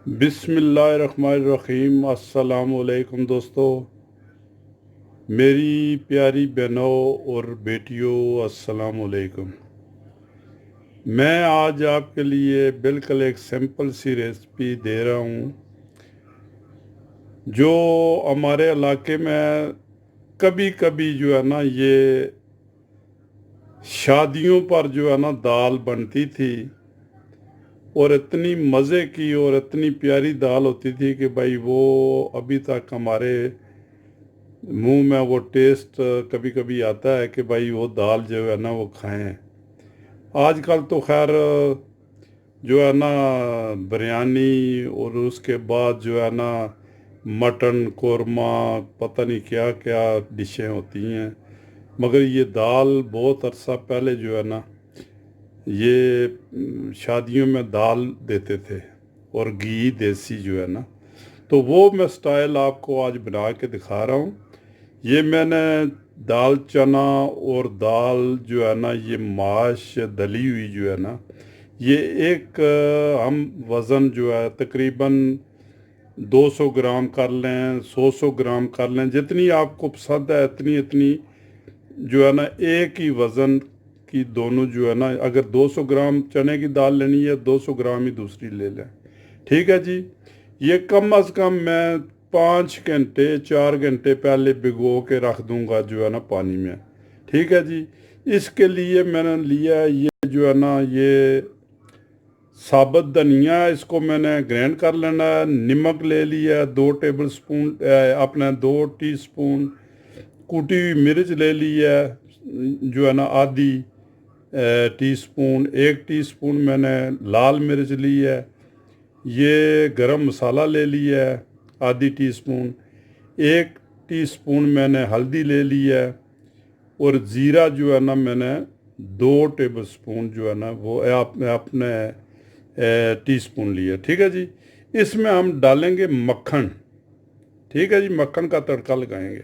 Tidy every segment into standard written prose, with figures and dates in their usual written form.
बिस्मिल्लाहिर्रहमानिर्रहीम। अस्सलामुअलैकुम दोस्तों, मेरी प्यारी बहनों और बेटियों, अस्सलामुअलैकुम। मैं आज आपके लिए बिल्कुल एक सिंपल सी रेसिपी दे रहा हूँ जो हमारे इलाके में कभी कभी जो है ना ये शादियों पर जो है ना दाल बनती थी और इतनी मज़े की और इतनी प्यारी दाल होती थी कि भाई वो अभी तक हमारे मुंह में वो टेस्ट कभी कभी आता है कि भाई वो दाल जो है ना वो खाएं। आजकल तो खैर जो है ना बिरयानी और उसके बाद जो है ना मटन कोरमा पता नहीं क्या क्या डिशें होती हैं, मगर ये दाल बहुत अरसा पहले जो है ना ये शादियों में दाल देते थे और घी देसी जो है ना, तो वो मैं स्टाइल आपको आज बना के दिखा रहा हूँ। ये मैंने दाल चना और दाल जो है ना ये माश दली हुई जो है ना ये एक हम वज़न जो है तकरीबन 200 ग्राम कर लें, 100 ग्राम कर लें, जितनी आपको पसंद है इतनी इतनी जो है ना एक ही वज़न की दोनों जो है ना, अगर 200 ग्राम चने की दाल लेनी है 200 ग्राम ही दूसरी ले लें। ठीक है जी। ये कम अज़ कम मैं 5 घंटे 4 घंटे पहले भिगो के रख दूंगा जो है ना पानी में। ठीक है जी। इसके लिए मैंने लिया ये जो है ना ये साबुत धनिया, इसको मैंने ग्राइंड कर लेना है। नमक ले लिया 2 टेबल स्पून, अपने 2 टीस्पून। कूटी हुई मिर्च ले ली है जो है ना आधी टीस्पून। 1 टीस्पून मैंने लाल मिर्च ली है। ये गरम मसाला ले लिया है आधी टीस्पून। 1 टीस्पून मैंने हल्दी ले ली है और ज़ीरा जो है ना मैंने 2 टेबल स्पून जो है ना वो अपने टीस्पून लिया। ठीक है जी। इसमें हम डालेंगे मक्खन। ठीक है जी, मक्खन का तड़का लगाएंगे।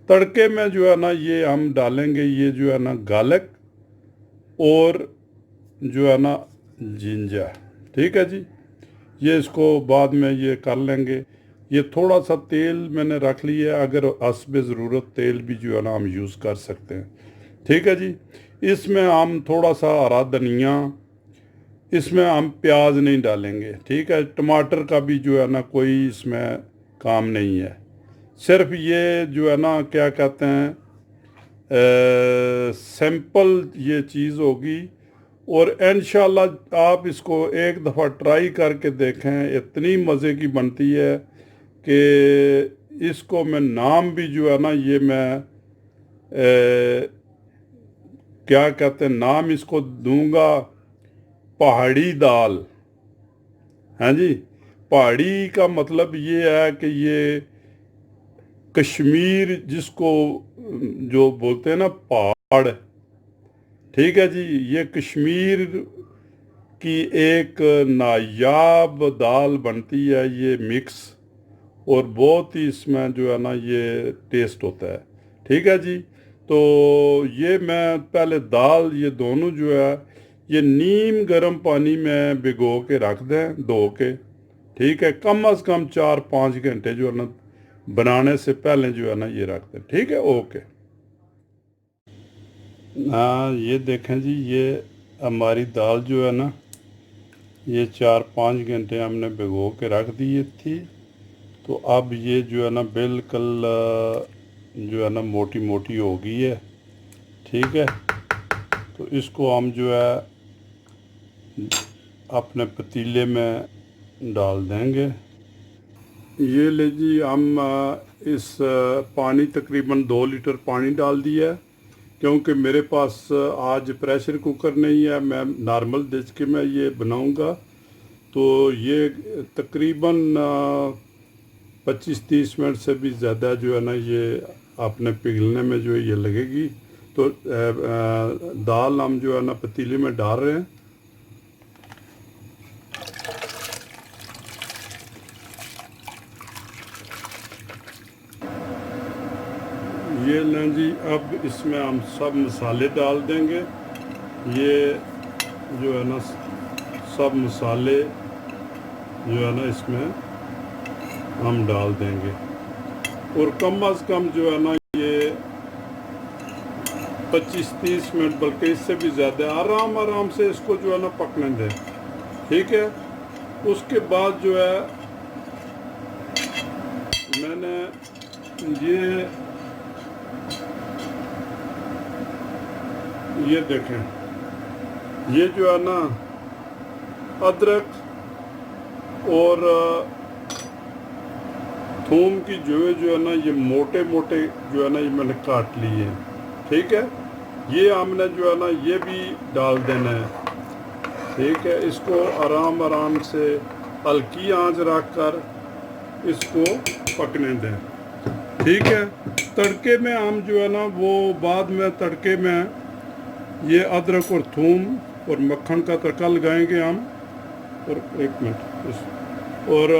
तड़के में जो है ना ये हम डालेंगे ये जो है ना गार्लिक और जो है ना जिंजर। ठीक है जी। ये इसको बाद में ये कर लेंगे। ये थोड़ा सा तेल मैंने रख लिया है, अगर हस्ब ज़रूरत तेल भी जो है ना हम यूज़ कर सकते हैं। ठीक है जी। इसमें हम थोड़ा सा हरा धनिया, इसमें हम प्याज नहीं डालेंगे। ठीक है, टमाटर का भी जो है ना कोई इसमें काम नहीं है। सिर्फ ये जो है ना क्या कहते हैं सिंपल ये चीज़ होगी। और इंशाल्लाह आप इसको एक दफ़ा ट्राई करके देखें, इतनी मज़े की बनती है कि इसको मैं नाम भी जो है ना ये मैं क्या कहते हैं नाम इसको दूंगा पहाड़ी दाल। हाँ जी, पहाड़ी का मतलब ये है कि ये कश्मीर जिसको जो बोलते हैं ना पहाड़। ठीक है जी। ये कश्मीर की एक नायाब दाल बनती है ये मिक्स, और बहुत ही इसमें जो है ना ये टेस्ट होता है। ठीक है जी। तो ये मैं पहले दाल ये दोनों जो है ये नीम गर्म पानी में भिगो के रख दें धो के। ठीक है, कम अज़ कम 4-5 घंटे जो है ना बनाने से पहले जो है ना ये रख दें। ठीक है, ओके। हाँ, ये देखें जी, ये हमारी दाल जो है ना ये 4-5 घंटे हमने भिगो के रख दी थी। तो अब ये जो है ना बिल्कुल जो है ना मोटी मोटी हो गई है। ठीक है, तो इसको हम जो है अपने पतीले में डाल देंगे। ये ले जी, हम इस पानी तकरीबन 2 लीटर पानी डाल दिया है, क्योंकि मेरे पास आज प्रेशर कुकर नहीं है, मैं नॉर्मल डिश के में ये बनाऊंगा। तो ये तकरीबन 25-30 मिनट से भी ज़्यादा जो है ना ये आपने पिघलने में जो है ये लगेगी। तो दाल हम जो है ना पतीले में डाल रहे हैं। ये लें जी, अब इसमें हम सब मसाले डाल देंगे। ये जो है ना सब मसाले जो है ना इसमें हम डाल देंगे और कम अज़ कम जो है ना ये 25-30 मिनट बल्कि इससे भी ज़्यादा आराम से इसको जो है ना पकने दें। ठीक है, उसके बाद जो है मैंने ये देखें, ये जो है ना अदरक और थूम की जो है ना ये मोटे मोटे जो है ना ये मैंने काट लिए। ठीक है, ये हमने जो है ना ये भी डाल देना है। ठीक है, इसको आराम से हल्की आंच रखकर इसको पकने दें। ठीक है, तड़के में हम जो है ना वो बाद में तड़के में ये अदरक और थूम और मक्खन का तड़का लगाएंगे हम। और एक मिनट और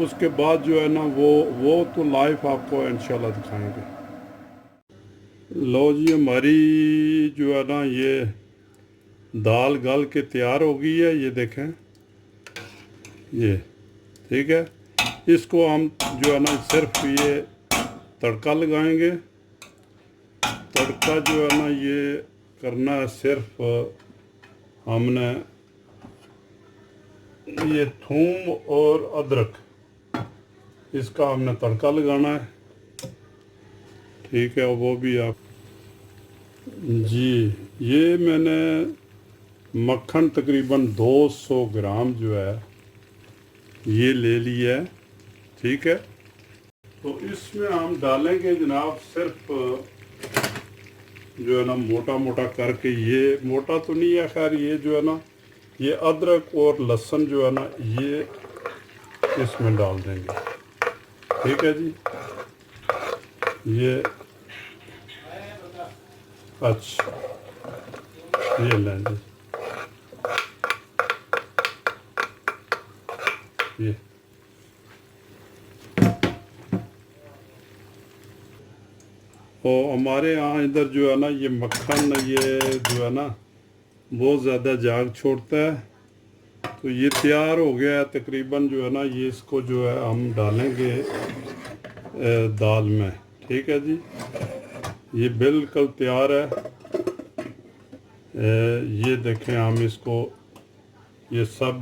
उसके बाद जो है ना वो तो लाइव आपको इंशाल्लाह दिखाएंगे। लो जी, हमारी जो है ना ये दाल गल के तैयार हो गई है, ये देखें ये। ठीक है, इसको हम जो है ना सिर्फ ये तड़का लगाएंगे। तड़का जो है ना ये करना है सिर्फ हमने ये थूम और अदरक इसका हमने तड़का लगाना है। ठीक है, वो भी आप जी, ये मैंने मक्खन तकरीबन 200 ग्राम जो है ये ले लिया है। ठीक है, तो इसमें हम डालेंगे जनाब सिर्फ जो है ना मोटा करके, ये मोटा तो नहीं है खैर, ये जो है ना ये अदरक और लहसुन जो है ना ये इसमें डाल देंगे। ठीक है जी, ये अच्छा ये लेंगे ये। और हमारे यहाँ इधर जो है ना ये मक्खन ये जो है ना बहुत ज़्यादा जाग छोड़ता है, तो ये तैयार हो गया है तकरीबन जो है ना। ये इसको जो है हम डालेंगे दाल में। ठीक है जी, ये बिल्कुल तैयार है। ये देखें, हम इसको ये सब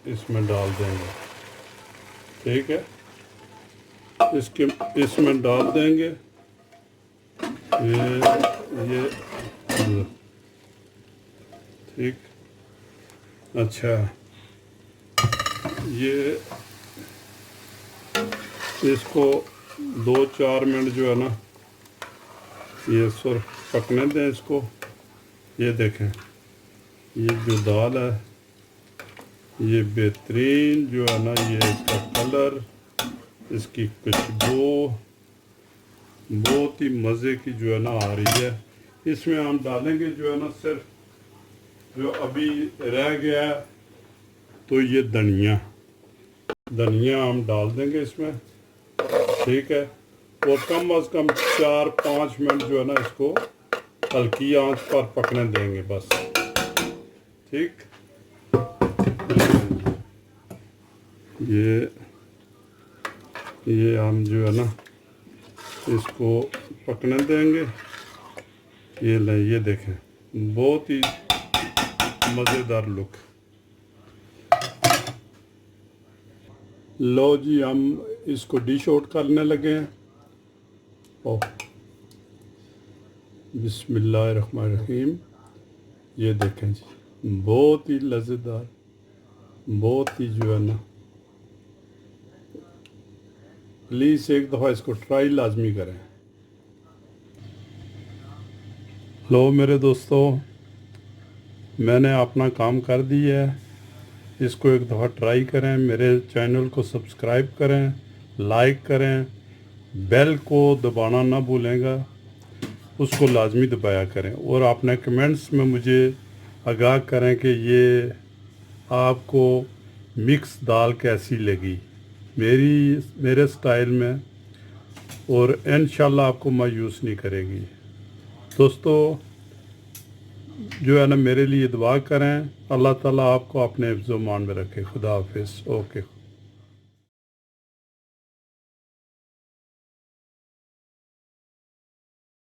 इसमें डाल देंगे। ठीक है, इसमें डाल देंगे ये ठीक। अच्छा, ये इसको 2-4 मिनट जो है ना ये सिर्फ पकने दें इसको। ये देखें, ये जो दाल है ये बेहतरीन जो है ना ये इसका कलर, इसकी खुशबू बहुत ही मज़े की जो है ना आ रही है। इसमें हम डालेंगे जो है ना सिर्फ जो अभी रह गया है, तो ये धनिया हम डाल देंगे इसमें। ठीक है, और कम अज़ कम 4-5 मिनट जो है ना इसको हल्की आंच पर पकने देंगे बस। ठीक, ये हम जो है ना इसको पकने देंगे। ये ले, ये देखें, बहुत ही मज़ेदार लुक। लो जी, हम इसको डिश आउट करने लगे हैं। ओह, बिस्मिल्लाहिर्रहमानिर्रहीम। ये देखें जी, बहुत ही लज़ेदार, बहुत ही जो है ना, प्लीज़ एक दफ़ा इसको ट्राई लाजमी करें। लो मेरे दोस्तों, मैंने अपना काम कर दिया है। इसको एक दफ़ा ट्राई करें, मेरे चैनल को सब्सक्राइब करें, लाइक करें, बेल को दबाना ना भूलेंगा, उसको लाजमी दबाया करें। और आपने कमेंट्स में मुझे आगाह करें कि ये आपको मिक्स दाल कैसी लगी मेरे स्टाइल में, और इंशाल्लाह आपको मायूस नहीं करेगी। दोस्तों, जो है ना मेरे लिए दुआ करें। अल्लाह ताला आपको अपने हिफ्ज़-ओ-मान में रखे। खुदा हाफिज़। ओके।